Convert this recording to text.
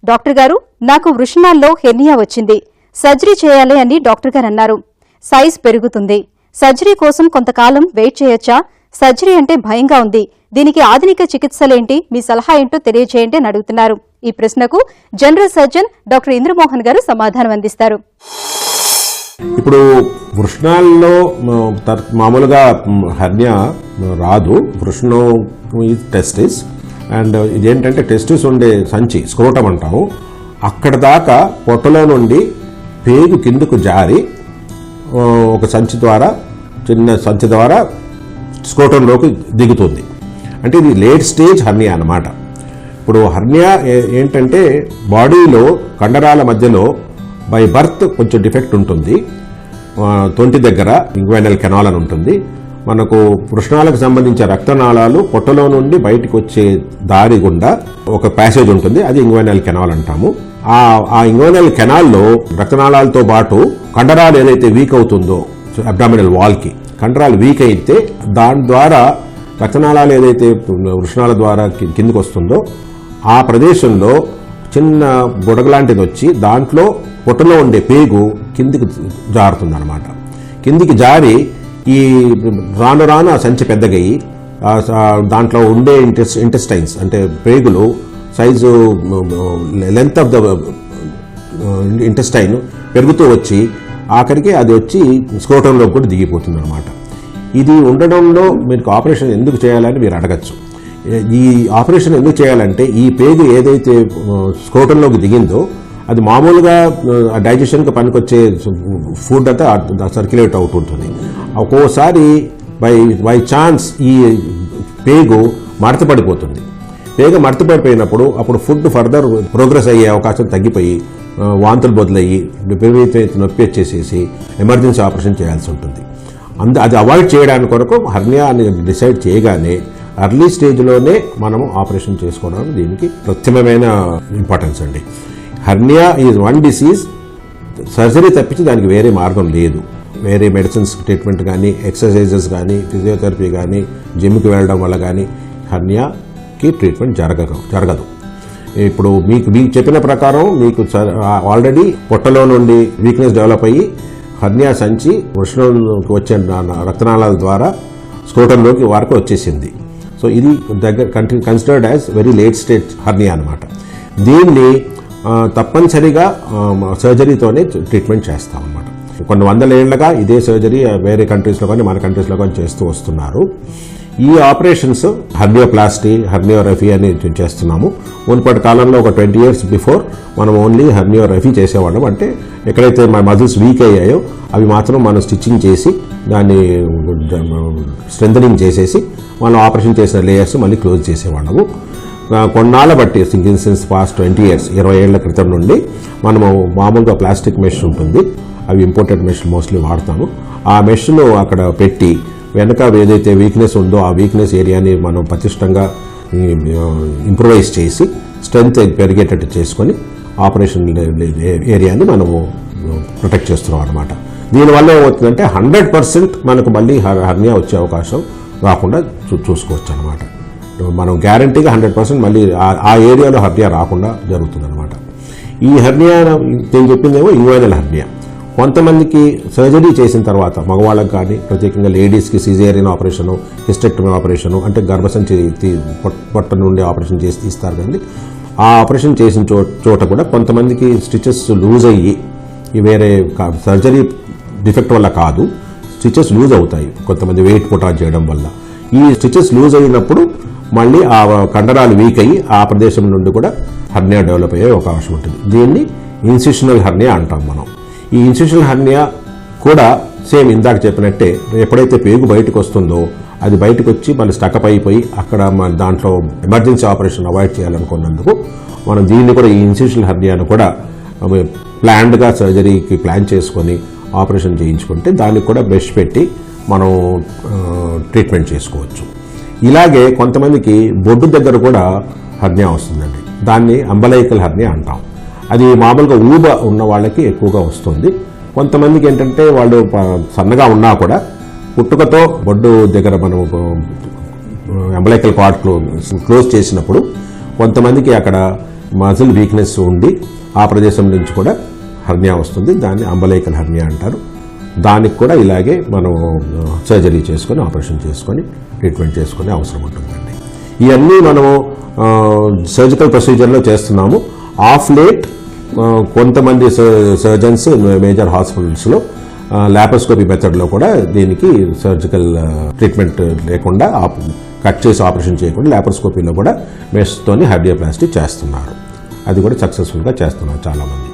Doctor గారు, నాకు వృషణాల్లో hernia వచ్చింది. సర్జరీ చేయాలి అని డాక్టర్ గారు అన్నారు. సైజ్ పెరుగుతుంది. సర్జరీ కోసం కొంతకాలం వెయిట్ చేయొచ్చా? సర్జరీ అంటే భయంగా ఉంది. దీనికి ఆధునిక చికిత్సలేంటి? మీ సలహా ఏంటో తెలియజేయండి అని అడుగుతున్నారు. ఈ ప్రశ్నకు జనరల్ సర్జన్ డాక్టర్ ఇంద్రమోహన్ గారు సమాధానం అందిస్తారు. ఇప్పుడు వృషణాల్లో మామూలుగా హెర్నియా రాదు. వృషణం టెస్టిస్ అండ్ ఇదేంటంటే టెస్టిస్ ఉండే సంచి, స్క్రోటం అంటాము. అక్కడ దాకా పొట్టలో నుండి పేగు కిందకు జారి ఒక సంచి ద్వారా, చిన్న సంచి ద్వారా స్క్రోటంలోకి దిగుతుంది. అంటే ఇది లేట్ స్టేజ్ హెర్నియా అన్నమాట. ఇప్పుడు హెర్నియా ఏంటంటే బాడీలో కండరాల మధ్యలో బై బర్త్ కొంచెం డిఫెక్ట్ ఉంటుంది. తొంటి దగ్గర ఇంగ్వైనల్ కెనాల్ అని ఉంటుంది. మనకు వృషణాలకు సంబంధించిన రక్తనాళాలు పొట్టలో నుండి బయటకు వచ్చే దారి గుండా ఒక ప్యాసేజ్ ఉంటుంది. అది ఇంగ్వైనల్ కెనాల్ అంటాము. ఆ ఇంగ్వైనల్ కెనాల్లో రక్తనాళాలతో పాటు కండరాలు ఏదైతే వీక్ అవుతుందో అబ్డామినల్ వాల్ కి కండరాలు వీక్ అయితే దాని ద్వారా రక్తనాళాలు ఏదైతే వృషణాల ద్వారా కిందికి వస్తుందో ఆ ప్రదేశంలో చిన్న బుడగలాంటిది వచ్చి దాంట్లో పొట్టలో ఉండే పేగు కిందికి జారుతుంది అనమాట. కిందికి జారి ఈ రాను రాను ఆ సంచి పెద్దగయ్యి దాంట్లో ఉండే ఇంటెస్టైన్స్ అంటే పేగులు size, length of the intestine పెరుగుతూ వచ్చి ఆఖరికి అది వచ్చి స్క్రోటంలో కూడా దిగిపోతుంది అనమాట. ఇది ఉండడంలో మీకు ఆపరేషన్ ఎందుకు చేయాలని మీరు అడగచ్చు. ఈ ఆపరేషన్ ఎందుకు చేయాలంటే ఈ పేగు ఏదైతే స్క్రోటంలోకి దిగిందో అది మామూలుగా డైజెషన్కి పనికొచ్చే ఫుడ్ అంతా సర్క్యులేట్ అవుతుంటుంది. ఒక్కోసారి బై ఛాన్స్ ఈ పేగు మడతపడిపోతుంది. పేగు మడతపడిపోయినప్పుడు అప్పుడు ఫుడ్ ఫర్దర్ ప్రోగ్రెస్ అయ్యే అవకాశం తగ్గిపోయి వాంతులు బదులయ్యి విపరీతమైన నొప్పి వచ్చేసేసి ఎమర్జెన్సీ ఆపరేషన్ చేయాల్సి ఉంటుంది. అది అవాయిడ్ చేయడానికి కొరకు హెర్నియా అని డిసైడ్ చేయగానే ఎర్లీ స్టేజ్లోనే మనము ఆపరేషన్ చేసుకోవడం దీనికి ప్రత్యేకమైన ఇంపార్టెన్స్ అండి. Hernia is one disease. Surgery తప్పించి దానికి వేరే మార్గం లేదు. వేరే మెడిసిన్స్ ట్రీట్మెంట్ కానీ, ఎక్సర్సైజెస్ కానీ, ఫిజియోథెరపీ కానీ, జిమ్కి వెళ్ళడం వల్ల కానీ హెర్నియాకి ట్రీట్మెంట్ జరగదు. ఇప్పుడు మీకు చెప్పిన ప్రకారం మీకు ఆల్రెడీ పొట్టలో నుండి వీక్నెస్ డెవలప్ అయ్యి హెర్నియా సంచి వృషణంలోకి వచ్చే రక్తనాళాల ద్వారా స్క్రోటంలోకి వరకు వచ్చేసింది. సో ఇది considered as very late stage hernia అనమాట. దీన్ని తప్పనిసరిగా సర్జరీతోనే ట్రీట్మెంట్ చేస్తాం అన్నమాట. కొన్ని వందల ఏళ్లుగా ఇదే సర్జరీ వేరే కంట్రీస్లో కానీ మన కంట్రీస్లో కానీ చేస్తూ వస్తున్నారు. ఈ ఆపరేషన్స్ హెర్నియోప్లాస్టీ, హెర్నియోరఫీ అని చేస్తున్నాము. మునుపటి కాలంలో ఒక 20 years బిఫోర్ మనం ఓన్లీ హెర్నియోరఫీ చేసేవాళ్ళం. అంటే ఎక్కడైతే మన మజిల్స్ వీక్ అయ్యాయో అవి మాత్రం మనం స్టిచ్చింగ్ చేసి దాన్ని స్ట్రెంథనింగ్ చేసేసి మనం ఆపరేషన్ చేసిన లేయర్స్ మళ్ళీ క్లోజ్ చేసేవాళ్ళము. కొన్నాళ్ళ బట్టి సిన్స్ పాస్ట్ 20 years 20 ఏళ్ల క్రితం నుండి మనము మామూలుగా ప్లాస్టిక్ మెష్ ఉంటుంది. అవి ఇంపోర్టెడ్ మెష్ మోస్ట్లీ వాడతాము. ఆ మెష్ను అక్కడ పెట్టి వెనక ఏదైతే వీక్నెస్ ఉందో ఆ వీక్నెస్ ఏరియాని మనం పటిష్టంగా ఇంప్రూవైజ్ చేసి స్ట్రెంత్ పెరిగేటట్టు చేసుకొని ఆపరేషన్ ఏరియాని మనము ప్రొటెక్ట్ చేస్తున్నాం అనమాట. దీనివల్ల ఏమవుతుందంటే 100% మనకు మళ్ళీ హెర్నియా వచ్చే అవకాశం రాకుండా చూసుకోవచ్చు అనమాట. మనం గ్యారంటీగా 100% మళ్ళీ ఆ ఏరియాలో హెర్నియా రాకుండా జరుగుతుంది అనమాట. ఈ హెర్నియా నేను చెప్పిందేమో ఇంగ్వైనల్ హెర్నియా. కొంతమందికి సర్జరీ చేసిన తర్వాత మగవాళ్ళకి కానీ ప్రత్యేకంగా లేడీస్కి సిజేరియన్ ఆపరేషను, హిస్టెక్టమీ ఆపరేషను అంటే గర్భసంచి పొట్ట నుండి ఆపరేషన్ చేసి తీస్తారు కానీ ఆ ఆపరేషన్ చేసిన చోట కూడా కొంతమందికి స్టిచెస్ లూజ్ అయ్యి వేరే సర్జరీ డిఫెక్ట్ వల్ల కాదు, స్టిచెస్ లూజ్ అవుతాయి కొంతమంది వెయిట్ పుటాజ్ చేయడం వల్ల. ఈ స్టిచెస్ లూజ్ అయినప్పుడు మళ్ళీ ఆ కండరాలు వీక్ అయ్యి ఆ ప్రదేశం నుండి కూడా హెర్నియా డెవలప్ అయ్యే అవకాశం ఉంటుంది. దీన్ని ఇన్సిషనల్ హెర్నియా అంటాం మనం. ఈ ఇన్సిషనల్ హెర్నియా కూడా సేమ్ ఇందాక చెప్పినట్టే ఎప్పుడైతే పేగు బయటకు వస్తుందో అది బయటకు వచ్చి మళ్ళీ స్టకప్ అయిపోయి అక్కడ దాంట్లో ఎమర్జెన్సీ ఆపరేషన్ అవాయిడ్ చేయాలనుకున్నందుకు మనం దీన్ని కూడా ఈ ఇన్సిషనల్ హెర్నియాను కూడా ప్లాన్డ్గా సర్జరీకి ప్లాన్ చేసుకొని ఆపరేషన్ చేయించుకుంటే దానికి కూడా మెష్ పెట్టి మనం ట్రీట్మెంట్ చేసుకోవచ్చు. ఇలాగే కొంతమందికి బొడ్డు దగ్గర కూడా హెర్నియా వస్తుందండి. దాన్ని అంబలైకల్ హెర్నియా అంటాం. అది మామూలుగా ఊబ ఉన్న వాళ్ళకి ఎక్కువగా వస్తుంది. కొంతమందికి ఏంటంటే వాళ్ళు సన్నగా ఉన్నా కూడా పుట్టుకతో బొడ్డు దగ్గర మనం అంబలైకల్ కార్డ్ క్లోజ్ చేసినప్పుడు కొంతమందికి అక్కడ మజిల్ వీక్నెస్ ఉండి ఆ ప్రదేశం నుంచి కూడా హర్నియా వస్తుంది. దాన్ని అంబలైకల్ హర్నియా అంటారు. దానికి కూడా ఇలాగే మనం సర్జరీ చేసుకొని ఆపరేషన్ చేసుకొని ట్రీట్మెంట్ చేసుకునే అవసరం ఉంటుందండి. ఇవన్నీ మనము సర్జికల్ ప్రొసీజర్లో చేస్తున్నాము. ఆఫ్ లేట్ కొంతమంది సర్జన్స్ మేజర్ హాస్పిటల్స్లో లాప్రోస్కోపీ మెథడ్లో కూడా దీనికి సర్జికల్ ట్రీట్మెంట్ లేకుండా కట్ చేసి ఆపరేషన్ చేయకుండా లాప్రోస్కోపీలో కూడా మెష్తోని హర్నియోప్లాస్టీ చేస్తున్నారు. అది కూడా సక్సెస్ఫుల్గా చేస్తున్నారు చాలామంది.